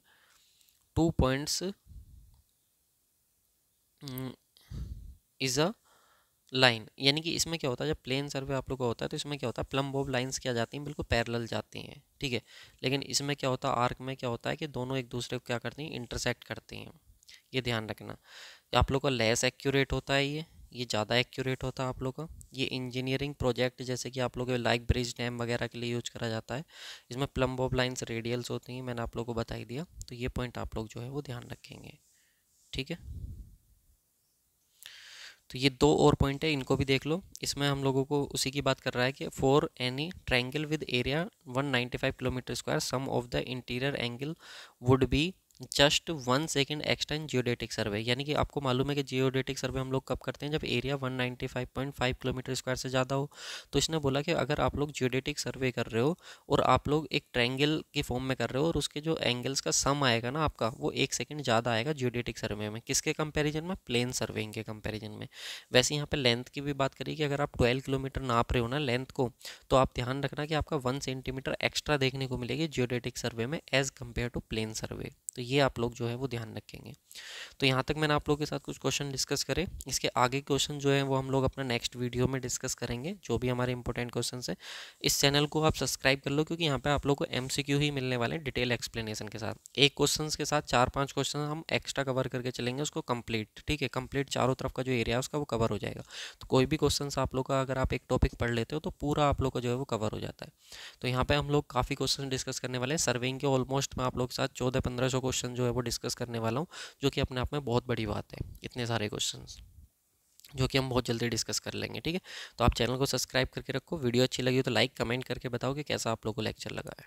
2 points is a line. यानी कि इसमें क्या होता है, जब प्लेन सर्वे आप लोग का होता है तो इसमें क्या होता है, प्लम बॉब लाइंस क्या जाती हैं? बिल्कुल पैरेलल जाती हैं, ठीक है। लेकिन इसमें क्या होता है, आर्क में क्या होता है कि दोनों एक दूसरे को क्या करती हैं? इंटरसेक्ट करती हैं। ये ध्यान रखना। आप लोग का लेस एक्यूरेट होता है, ये ज़्यादा एक्यूरेट होता है आप लोग का। ये इंजीनियरिंग प्रोजेक्ट जैसे कि आप लोग लाइक ब्रिज डैम वगैरह के लिए यूज करा जाता है। इसमें प्लम बॉब लाइंस रेडियल्स होती हैं, मैंने आप लोग को बता ही दिया। तो ये पॉइंट आप लोग जो है वो ध्यान रखेंगे, ठीक है। तो ये दो और पॉइंट है, इनको भी देख लो। इसमें हम लोगों को उसी की बात कर रहा है कि for any triangle with area 195 kilometre square sum of the interior angle would be just 1 second extra in geodetic survey. यानी कि आपको मालूम है कि जियोडेटिक सर्वे हम लोग कब करते हैं? जब एरिया 195.5 किलोमीटर स्क्वायर से ज़्यादा हो। तो इसने बोला कि अगर आप लोग जियोडेटिक सर्वे कर रहे हो और आप लोग एक ट्रायंगल की फॉर्म में कर रहे हो और उसके जो एंगल्स का सम आएगा ना आपका, वो 1 सेकेंड ज़्यादा आएगा जियोडेटिक सर्वे में। किसके कंपेरिजन में? प्लेन सर्वेइंग के कंपेरिजन में। वैसे यहाँ पे लेंथ की भी बात करिए कि अगर आप 12 किलोमीटर नाप रहे हो ना लेंथ को, तो आप ध्यान रखना कि आपका 1 सेंटीमीटर एक्स्ट्रा देखने को मिलेगी जियोडेटिक सर्वे में एज कम्पेयर टू प्लेन सर्वे। तो ये आप लोग जो है वो ध्यान रखेंगे। तो यहाँ तक मैंने आप लोगों के साथ कुछ क्वेश्चन डिस्कस करे। इसके आगे क्वेश्चन जो है वो हम लोग अपना नेक्स्ट वीडियो में डिस्कस करेंगे, जो भी हमारे इंपॉर्टेंट क्वेश्चन है। इस चैनल को आप सब्सक्राइब कर लो, क्योंकि यहाँ पे आप लोग को MCQ ही मिलने वाले हैं डिटेल एक्सप्लेनेशन के साथ। एक क्वेश्चन के साथ 4-5 क्वेश्चन हम एक्स्ट्रा कवर करके चलेंगे उसको कंप्लीट, ठीक है। कंप्लीट चारों तरफ का जो एरिया है उसका वो कवर हो जाएगा। तो कोई भी क्वेश्चन आप लोग का अगर आप एक टॉपिक पढ़ लेते हो तो पूरा आप लोग का जो है वो कवर हो जाता है। तो यहाँ पे हम लोग काफ़ी क्वेश्चन डिस्कस करने वाले हैं। सर्वेइंग के ऑलमोस्ट मैं आप लोग के साथ 1400-1500 क्वेश्चन जो है वो डिस्कस करने वाला हूँ, जो कि अपने आप में बहुत बड़ी बात है। इतने सारे क्वेश्चंस जो कि हम बहुत जल्दी डिस्कस कर लेंगे, ठीक है। तो आप चैनल को सब्सक्राइब करके रखो। वीडियो अच्छी लगी तो लाइक कमेंट करके बताओ कि कैसा आप लोगों को लेक्चर लगा है।